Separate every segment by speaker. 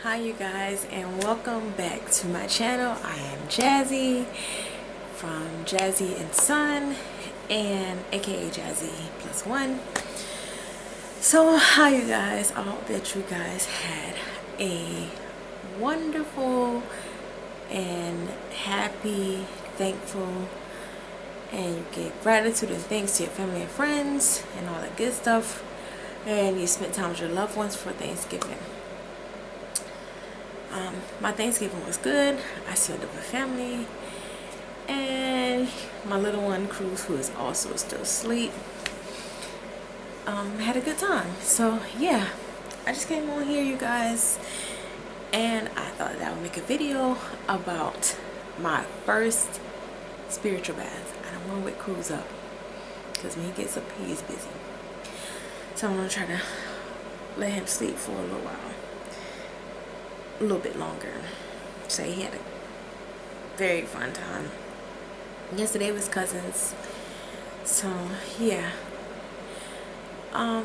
Speaker 1: Hi you guys, and welcome back to my channel. I am Jazzy from Jazzy and Son, and aka Jazzy plus one. So hi you guys, I hope that you guys had a wonderful and happy, thankful, and you give gratitude and thanks to your family and friends and all that good stuff, and you spent time with your loved ones for Thanksgiving. My Thanksgiving was good. I spent it with family, and my little one Cruz, who is also still asleep, had a good time. So yeah, I just came on here, you guys, and I thought that I would make a video about my first spiritual bath. I don't want to wake Cruz up because when he gets up, he is busy. So I'm gonna try to let him sleep for a little while, a little bit longer. Say he had a very fun time. Yesterday was cousins, so yeah. I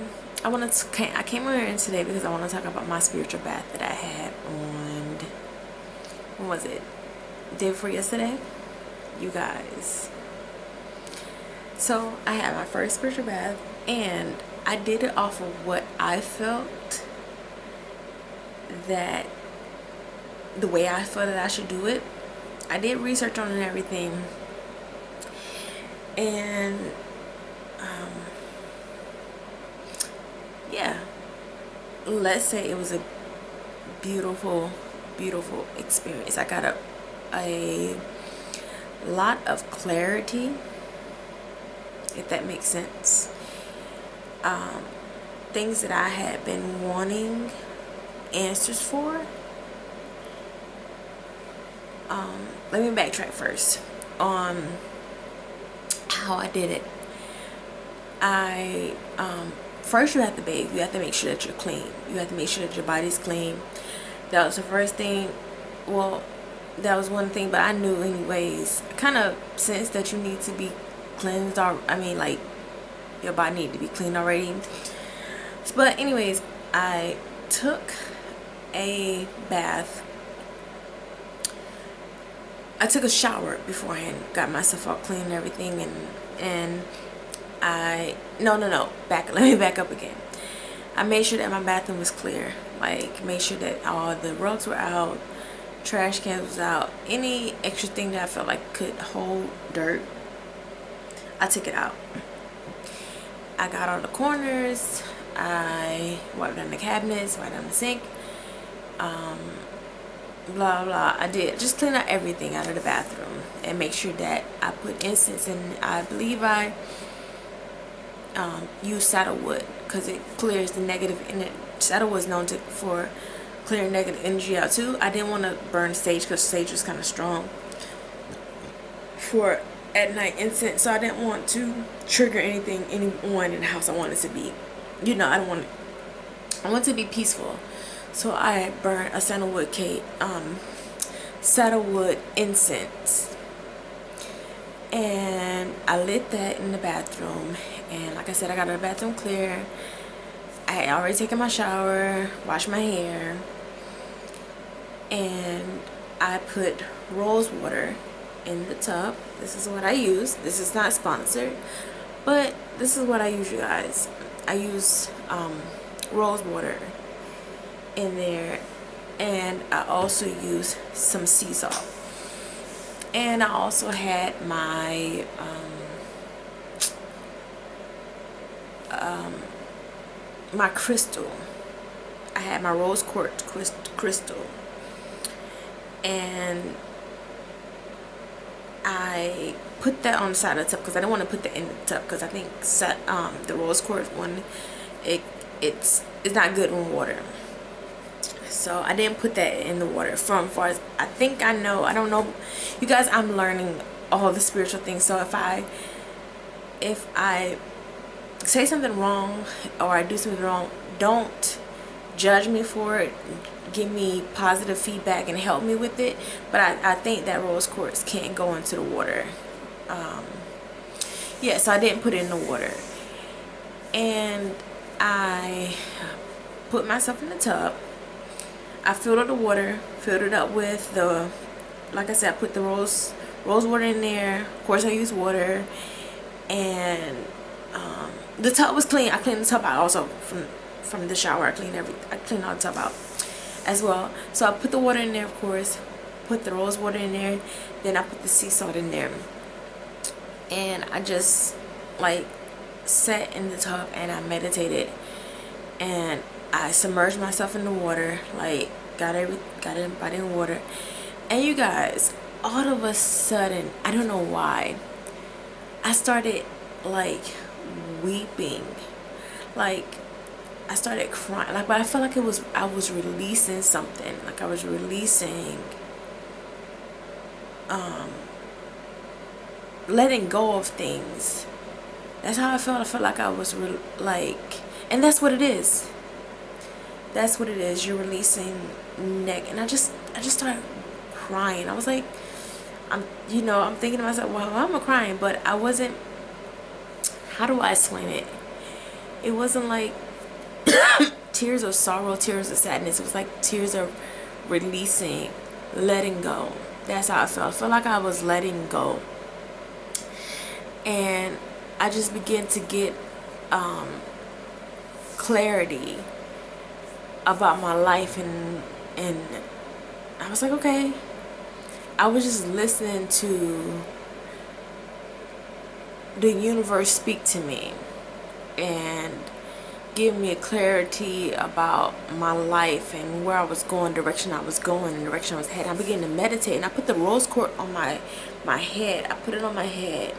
Speaker 1: came over here today because I want to talk about my spiritual bath that I had on, when was it? Day before yesterday, you guys. So I had my first spiritual bath, and I did it off of what I felt, that the way I felt that I should do it. I did research on it and everything, and yeah, let's say it was a beautiful experience. I got a lot of clarity, if that makes sense. Things that I had been wanting answers for. Let me backtrack first on how I did it. First you have to bathe. You have to make sure that you're clean. You have to make sure that your body's clean. That was the first thing. Well, that was one thing, but I knew anyways. Kind of sense that you need to be cleansed, or I mean, like, your body need to be clean already. But anyways, I took a bath. I took a shower beforehand, got myself all clean and everything, and let me back up again. I made sure that my bathroom was clear, like made sure that all the rugs were out, trash cans was out, any extra thing that I felt like could hold dirt, I took it out. I got all the corners, I wiped down the cabinets, wiped down the sink, blah blah. I did just clean out everything out of the bathroom and make sure that I put incense in. I believe I use saddlewood because it clears the negative in it. Saddlewood is known for clearing negative energy out too. I didn't want to burn sage because sage was kind of strong for at night incense, so I didn't want to trigger anyone in the house. I wanted to be, I want it to be peaceful. So I burned a saddlewood incense, and I lit that in the bathroom. And like I said, I got the bathroom clear. I had already taken my shower, washed my hair, and I put rose water in the tub. This is what I use. This is not sponsored, but this is what I use, you guys. I use rose water in there, and I also use some sea salt, and I also had my my crystal. I had my rose quartz crystal, and I put that on the side of the tub because I didn't want to put that in the tub because I think the rose quartz one, it's not good in water. So I didn't put that in the water. From far as I think I know, I don't know, you guys, I'm learning all the spiritual things. So if I say something wrong or I do something wrong, don't judge me for it. Give me positive feedback and help me with it. But I think that rose quartz can't go into the water. Yeah, so I didn't put it in the water, and I put myself in the tub. I filled up the water, filled it up with the, like I said, I put the rose water in there. Of course I use water. And the tub was clean. I cleaned the tub out also from the shower. I cleaned all the tub out as well. So I put the water in there, of course, put the rose water in there, then I put the sea salt in there, and I just like sat in the tub and I meditated, and I submerged myself in the water, like got everybody in water. And you guys, all of a sudden, I don't know why, I started like weeping, like I started crying, like, but I felt like I was releasing something, like I was releasing, letting go of things. That's how I felt. I felt like I was like, and that's what it is. That's what it is. You're releasing neck, and I just started crying. I was like, I'm thinking to myself, well, why am I crying? But I wasn't. How do I explain it? It wasn't like tears of sorrow, tears of sadness. It was like tears of releasing, letting go. That's how I felt. I felt like I was letting go. And I just began to get clarity about my life, and I was like, okay. I was just listening to the universe speak to me and give me a clarity about my life and where I was going, direction I was going, and direction I was heading. I began to meditate, and I put the rose quartz on my head. I put it on my head,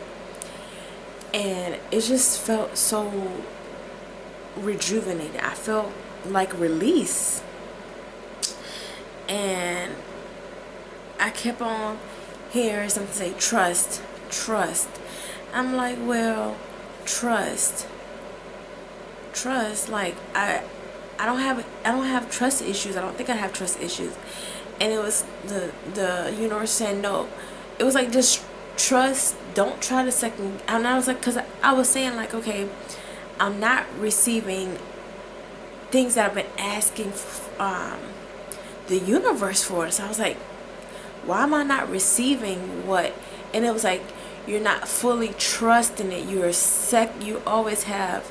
Speaker 1: and it just felt so rejuvenated. I felt like release, and I kept on hearing something say trust, trust. I'm like, well, trust, like I don't have trust issues. I don't think I have trust issues. And it was the universe saying no. It was like, just trust, don't try to second. And I was like, because I was saying like, okay, I'm not receiving things that I've been asking the universe for. So I was like, why am I not receiving what? And it was like, you're not fully trusting it. You always have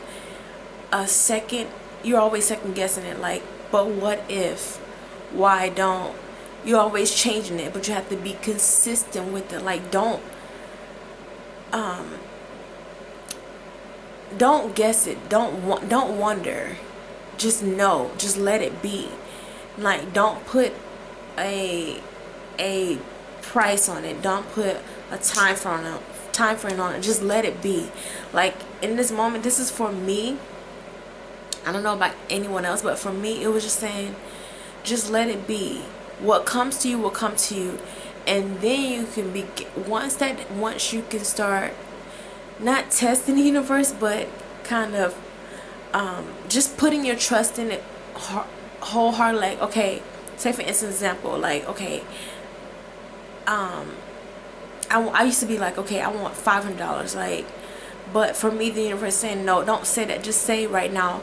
Speaker 1: a second, you're always second guessing it, like, but what if, why don't, you're always changing it, but you have to be consistent with it. Like, don't guess it, don't wonder, just know, just let it be. Like, don't put a price on it, don't put a time frame on it, just let it be. Like, in this moment, this is for me. I don't know about anyone else, but for me, it was just saying, just let it be. What comes to you will come to you. And then you can be, once you can start not testing the universe, but kind of just putting your trust in it wholeheartedly. Like, okay, say for instance, example, like, okay, I used to be like, okay, I want $500, like, but for me, the universe saying, no, don't say that. Just say right now,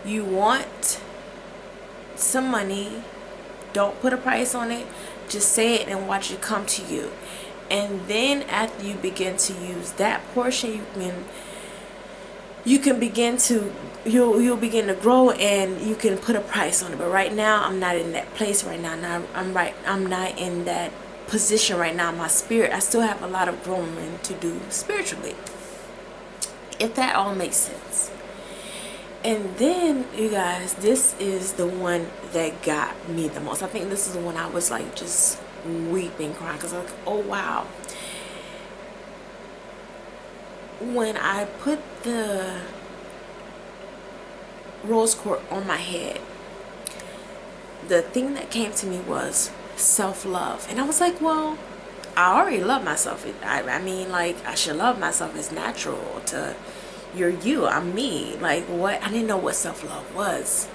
Speaker 1: you want some money. Don't put a price on it. Just say it and watch it come to you. And then after you begin to use that portion, you can begin to, you'll begin to grow, and you can put a price on it. But right now, I'm not in that place right now. I'm not in that position right now. My spirit, I still have a lot of growing to do spiritually, if that all makes sense. And then, you guys, this is the one that got me the most. I think this is the one I was like just weeping, crying, because I was like, oh wow. When I put the rose quartz on my head, the thing that came to me was self-love. And I was like, well, I already love myself. I mean, like, I should love myself. It's natural to, you're you, I'm me. Like, what? I didn't know what self-love was.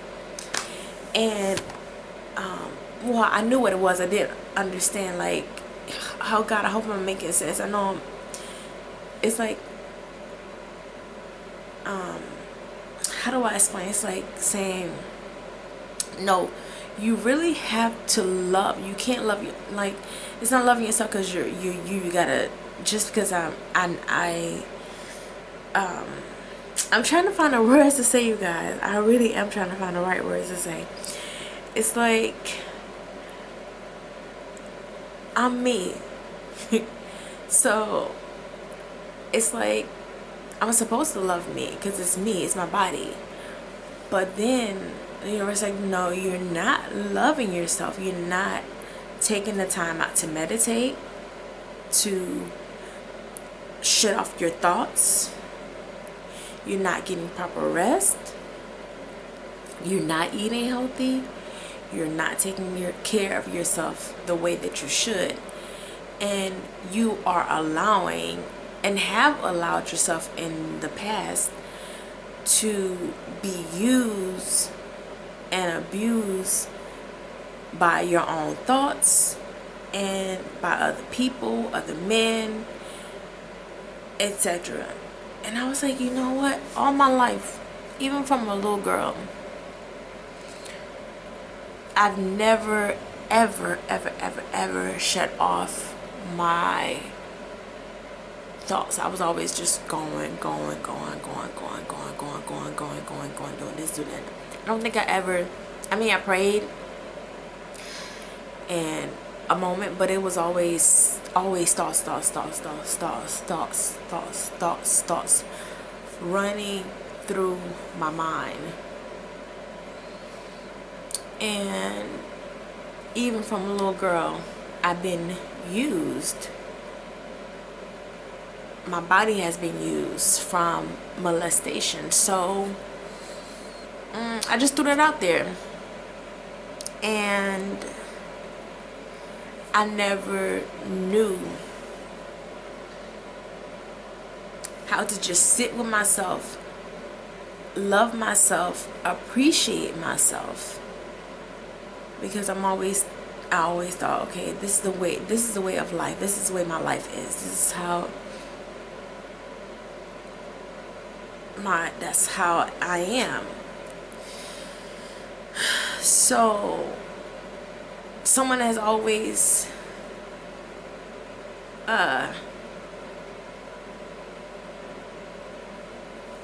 Speaker 1: And well, I knew what it was. I didn't understand, like, oh God, I hope I'm making sense. I know it's like, how do I explain? It's like saying, no, you really have to love. You can't love you, like, it's not loving yourself because you gotta, just because I'm trying to find the words to say, you guys. I really am trying to find the right words to say. It's like, I'm me. So it's like, I'm supposed to love me because it's me, it's my body. But then the universe like, no, you're not loving yourself. You're not taking the time out to meditate, to shut off your thoughts. You're not getting proper rest. You're not eating healthy. You're not taking care of yourself the way that you should. And you are allowing, and have allowed yourself in the past, to be used and abused by your own thoughts and by other people, other men, etc. And I was like, you know what? All my life, even from a little girl, I've never, ever shut off my thoughts. I was always just going, doing this, do that. I don't think I ever, I mean, I prayed and a moment, but it was always thoughts running through my mind. And even from a little girl, I've been used. My body has been used from molestation. So I just threw that out there. And I never knew how to just sit with myself, love myself, appreciate myself. Because I always thought, okay, this is the way of life. This is the way my life is. This is how that's how I am. So someone has always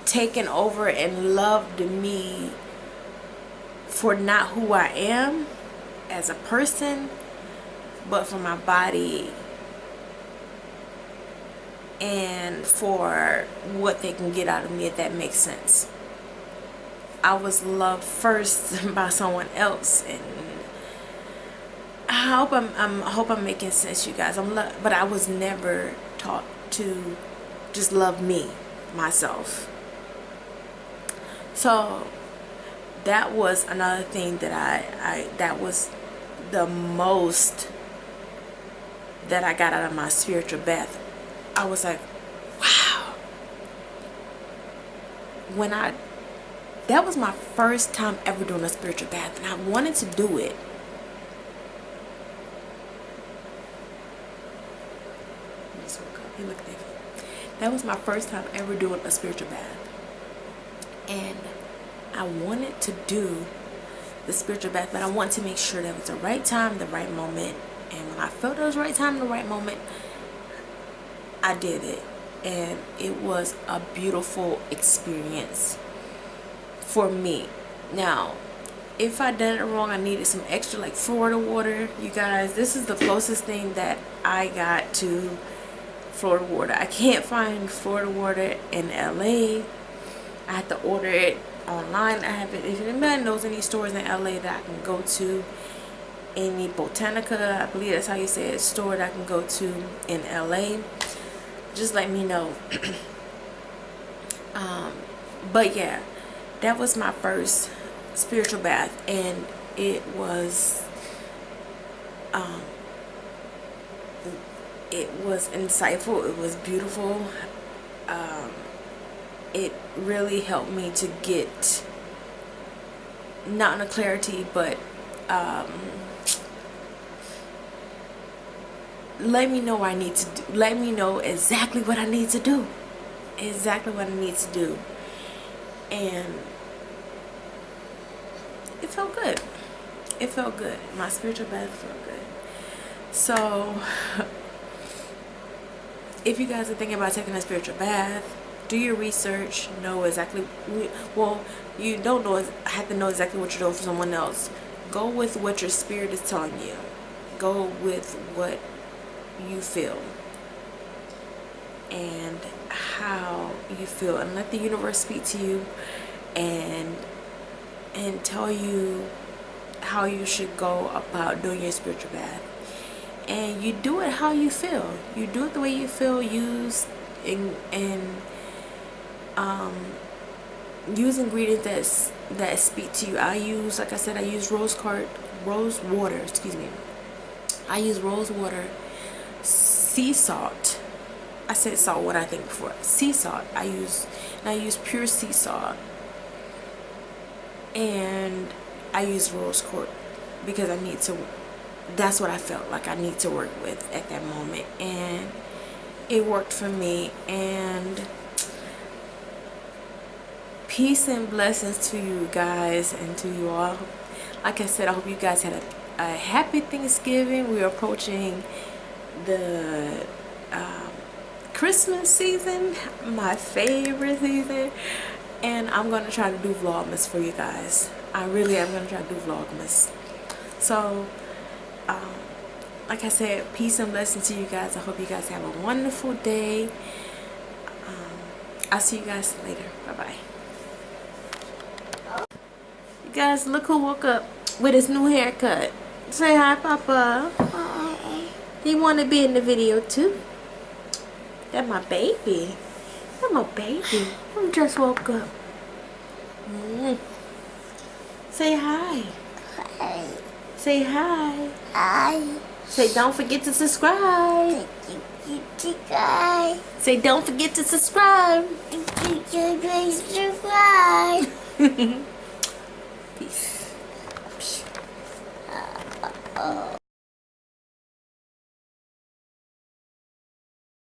Speaker 1: taken over and loved me for not who I am as a person, but for my body and for what they can get out of me, if that makes sense. I was loved first by someone else, and I hope I'm making sense, you guys. But I was never taught to just love me, myself. So that was another thing that that was the most that I got out of my spiritual bath. I was like, wow. That was my first time ever doing a spiritual bath, and I wanted to do it. That was my first time ever doing a spiritual bath. And I wanted to do the spiritual bath, but I wanted to make sure that it was the right time, the right moment. And when I felt it was the right time, the right moment, I did it. And it was a beautiful experience for me. Now, if I done it wrong, I needed some extra, like Florida water. You guys, this is the closest thing that I got to Florida water. I can't find Florida water in LA. I had to order it online. I haven't, if anybody knows any stores in LA that I can go to, any Botanica, I believe that's how you say it, store that I can go to in LA, just let me know. But yeah, that was my first spiritual bath, and it was insightful. It was beautiful. It really helped me to get, not in a clarity, but let me know what I need to do. Let me know exactly what I need to do. Exactly what I need to do. And it felt good. it felt good. My spiritual bath felt good. So if you guys are thinking about taking a spiritual bath, do your research, know exactly, well, you don't know, have to know exactly what you're doing for someone else. Go with what your spirit is telling you. Go with what you feel and how you feel, and let the universe speak to you and tell you how you should go about doing your spiritual bath. And you do it how you feel. You do it the way you feel. Use use ingredients that speak to you. I use, like I said, I use rose water, excuse me. I use rose water, sea salt. I said salt, what I think before. Sea salt. I use pure sea salt. And I use rose quartz because I need to, that's what I felt like I need to work with at that moment, and it worked for me. And peace and blessings to you guys and to you all. Like I said, I hope you guys had a happy Thanksgiving. We're approaching the Christmas season, my favorite season, and I'm going to try to do vlogmas for you guys. I really am going to try to do vlogmas. So like I said, peace and blessings to you guys. I hope you guys have a wonderful day. I'll see you guys later. Bye bye. You guys, look who woke up with his new haircut. Say hi, Papa. Hi. He want to be in the video too. That's my baby. That's my baby. I just woke up. Say hi. Hi. Say hi. Hi. Say don't forget to subscribe. Say don't forget to subscribe. Subscribe.